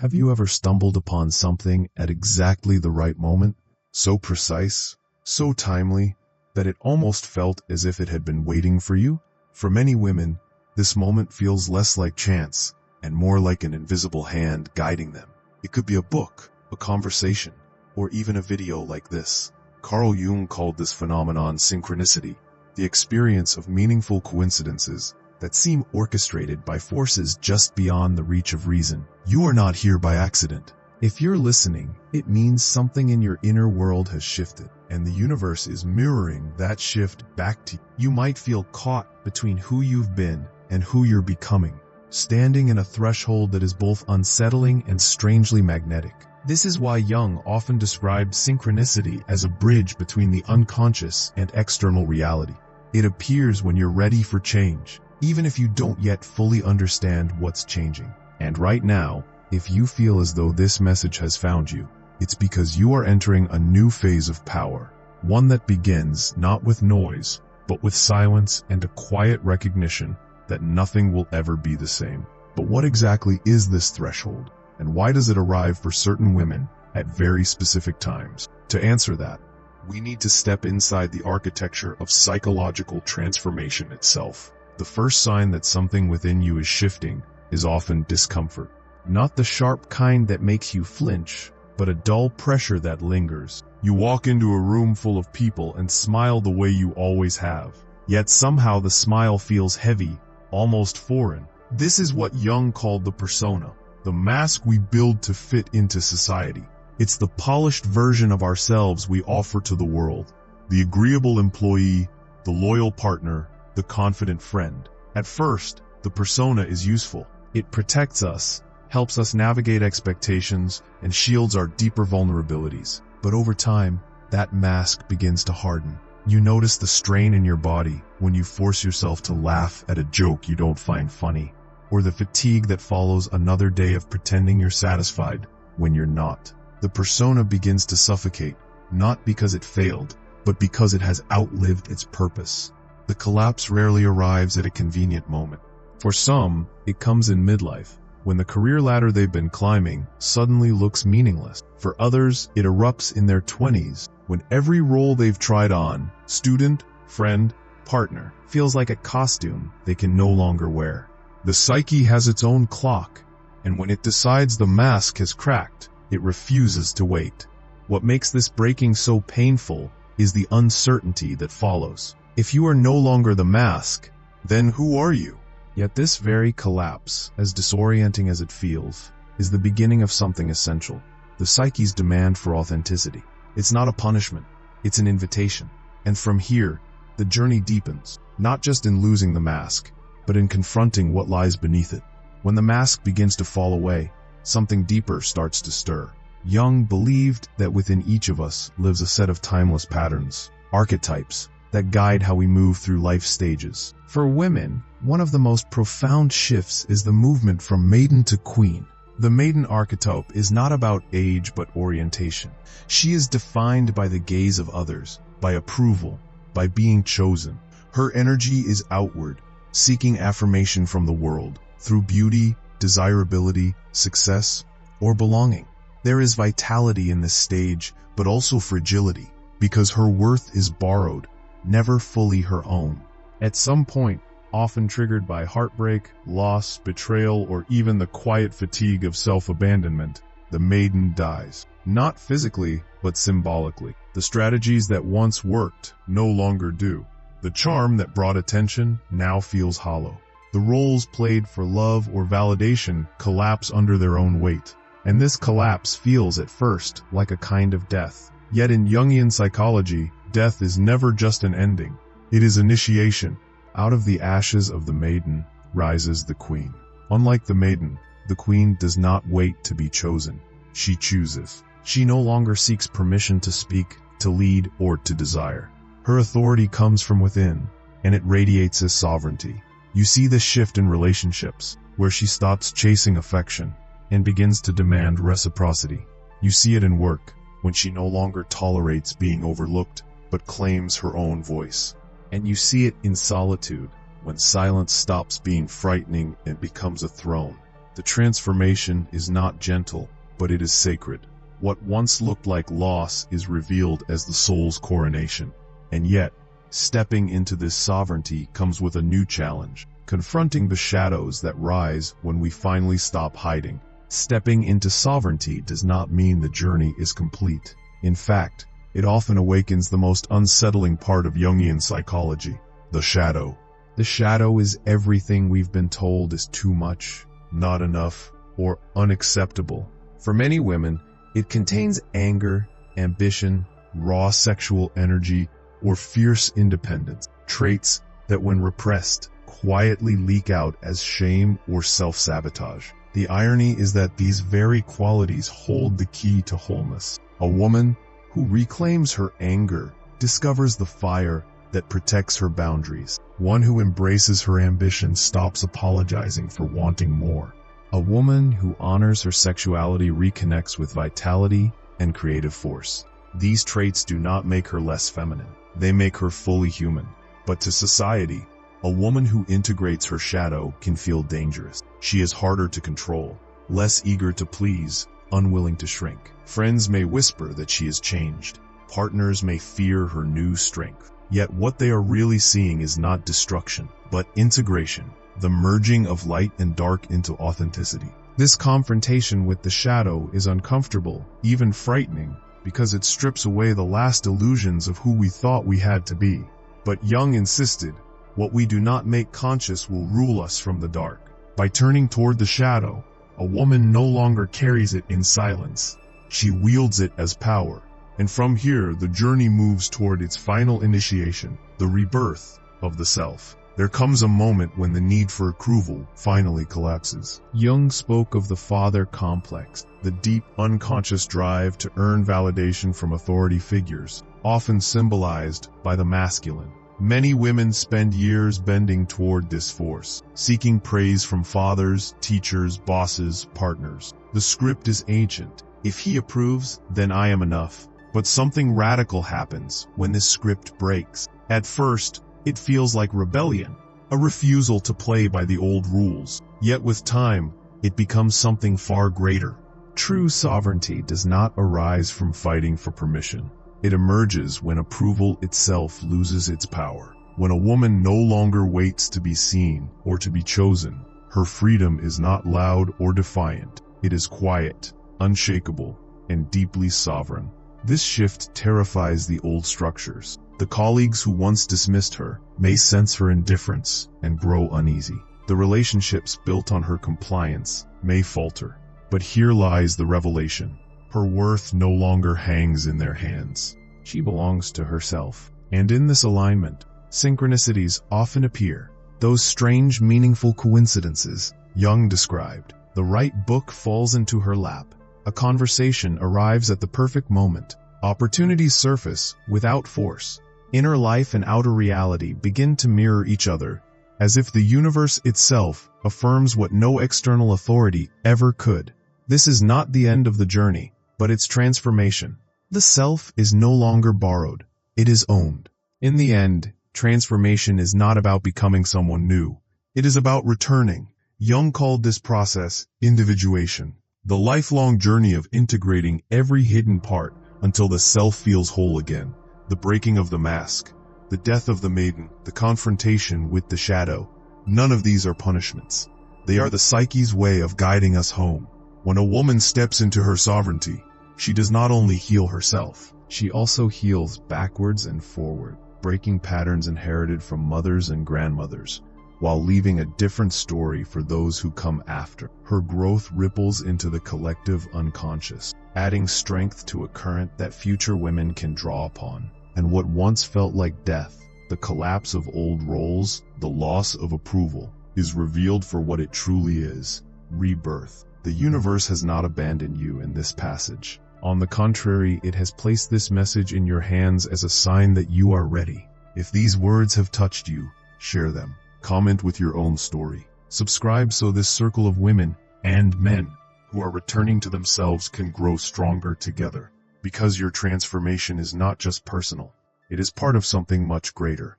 Have you ever stumbled upon something at exactly the right moment? So precise, so timely, that it almost felt as if it had been waiting for you? For many women, this moment feels less like chance and more like an invisible hand guiding them. It could be a book, a conversation, or even a video like this. Carl Jung called this phenomenon synchronicity, the experience of meaningful coincidences that seem orchestrated by forces just beyond the reach of reason. You are not here by accident. If you're listening, it means something in your inner world has shifted, and the universe is mirroring that shift back to you. You might feel caught between who you've been and who you're becoming, standing in a threshold that is both unsettling and strangely magnetic. This is why Jung often described synchronicity as a bridge between the unconscious and external reality. It appears when you're ready for change, even if you don't yet fully understand what's changing. And right now, if you feel as though this message has found you, it's because you are entering a new phase of power, one that begins not with noise, but with silence and a quiet recognition that nothing will ever be the same. But what exactly is this threshold, and why does it arrive for certain women at very specific times? To answer that, we need to step inside the architecture of psychological transformation itself. The first sign that something within you is shifting is often discomfort. Not the sharp kind that makes you flinch, but a dull pressure that lingers. You walk into a room full of people and smile the way you always have, yet somehow the smile feels heavy, almost foreign. This is what Jung called the persona, the mask we build to fit into society. It's the polished version of ourselves we offer to the world, the agreeable employee, the loyal partner, the confident friend. At first, the persona is useful. It protects us, helps us navigate expectations, and shields our deeper vulnerabilities. But over time, that mask begins to harden. You notice the strain in your body when you force yourself to laugh at a joke you don't find funny, or the fatigue that follows another day of pretending you're satisfied when you're not. The persona begins to suffocate, not because it failed, but because it has outlived its purpose. The collapse rarely arrives at a convenient moment. For some, it comes in midlife, when the career ladder they've been climbing suddenly looks meaningless. For others, it erupts in their 20s, when every role they've tried on, student, friend, partner, feels like a costume they can no longer wear. The psyche has its own clock, and when it decides the mask has cracked, it refuses to wait. What makes this breaking so painful is the uncertainty that follows. If you are no longer the mask, then who are you? Yet this very collapse, as disorienting as it feels, is the beginning of something essential: the psyche's demand for authenticity. It's not a punishment, it's an invitation. And from here, the journey deepens, not just in losing the mask, but in confronting what lies beneath it. When the mask begins to fall away, something deeper starts to stir. Jung believed that within each of us lives a set of timeless patterns, archetypes, that guide how we move through life stages. For women, one of the most profound shifts is the movement from maiden to queen. The maiden archetype is not about age but orientation. She is defined by the gaze of others, by approval, by being chosen. Her energy is outward, seeking affirmation from the world, through beauty, desirability, success, or belonging. There is vitality in this stage, but also fragility, because her worth is borrowed, never fully her own. At some point, often triggered by heartbreak, loss, betrayal, or even the quiet fatigue of self-abandonment, the maiden dies. Not physically, but symbolically. The strategies that once worked no longer do. The charm that brought attention now feels hollow. The roles played for love or validation collapse under their own weight. And this collapse feels at first like a kind of death. Yet in Jungian psychology, death is never just an ending. It is initiation. Out of the ashes of the maiden rises the queen. Unlike the maiden, the queen does not wait to be chosen. She chooses. She no longer seeks permission to speak, to lead, or to desire. Her authority comes from within, and it radiates as sovereignty. You see this shift in relationships, where she stops chasing affection and begins to demand reciprocity. You see it in work, when she no longer tolerates being overlooked, but claims her own voice. And you see it in solitude, when silence stops being frightening and becomes a throne. The transformation is not gentle, but it is sacred. What once looked like loss is revealed as the soul's coronation. And yet, stepping into this sovereignty comes with a new challenge, confronting the shadows that rise when we finally stop hiding. Stepping into sovereignty does not mean the journey is complete. In fact, it often awakens the most unsettling part of Jungian psychology, the shadow. The shadow is everything we've been told is too much, not enough, or unacceptable. For many women, it contains anger, ambition, raw sexual energy, or fierce independence, traits that when repressed, quietly leak out as shame or self-sabotage. The irony is that these very qualities hold the key to wholeness. A woman who reclaims her anger discovers the fire that protects her boundaries. One who embraces her ambition stops apologizing for wanting more. A woman who honors her sexuality reconnects with vitality and creative force. These traits do not make her less feminine. They make her fully human. But to society, a woman who integrates her shadow can feel dangerous. She is harder to control, less eager to please, unwilling to shrink. Friends may whisper that she has changed. Partners may fear her new strength. Yet what they are really seeing is not destruction, but integration, the merging of light and dark into authenticity. This confrontation with the shadow is uncomfortable, even frightening, because it strips away the last illusions of who we thought we had to be. But Jung insisted, what we do not make conscious will rule us from the dark. By turning toward the shadow, a woman no longer carries it in silence. She wields it as power. And from here, the journey moves toward its final initiation, the rebirth of the self. There comes a moment when the need for approval finally collapses. Jung spoke of the father complex, the deep, unconscious drive to earn validation from authority figures, often symbolized by the masculine. Many women spend years bending toward this force, seeking praise from fathers, teachers, bosses, partners. The script is ancient. If he approves, then I am enough. But something radical happens when this script breaks. At first, it feels like rebellion, a refusal to play by the old rules. Yet with time, it becomes something far greater. True sovereignty does not arise from fighting for permission. It emerges when approval itself loses its power. When a woman no longer waits to be seen or to be chosen, her freedom is not loud or defiant. It is quiet, unshakable, and deeply sovereign. This shift terrifies the old structures. The colleagues who once dismissed her may sense her indifference and grow uneasy. The relationships built on her compliance may falter. But here lies the revelation. Her worth no longer hangs in their hands. She belongs to herself. And in this alignment, synchronicities often appear. Those strange, meaningful coincidences Jung described. The right book falls into her lap. A conversation arrives at the perfect moment. Opportunities surface without force. Inner life and outer reality begin to mirror each other, as if the universe itself affirms what no external authority ever could. This is not the end of the journey, but its transformation. The self is no longer borrowed. It is owned. In the end, transformation is not about becoming someone new. It is about returning. Jung called this process individuation. The lifelong journey of integrating every hidden part until the self feels whole again. The breaking of the mask, the death of the maiden, the confrontation with the shadow. None of these are punishments. They are the psyche's way of guiding us home. When a woman steps into her sovereignty, she does not only heal herself, she also heals backwards and forward, breaking patterns inherited from mothers and grandmothers, while leaving a different story for those who come after. Her growth ripples into the collective unconscious, adding strength to a current that future women can draw upon. And what once felt like death, the collapse of old roles, the loss of approval, is revealed for what it truly is: rebirth. The universe has not abandoned you in this passage. On the contrary, it has placed this message in your hands as a sign that you are ready. If these words have touched you, share them. Comment with your own story. Subscribe so this circle of women and men who are returning to themselves can grow stronger together. Because your transformation is not just personal, it is part of something much greater.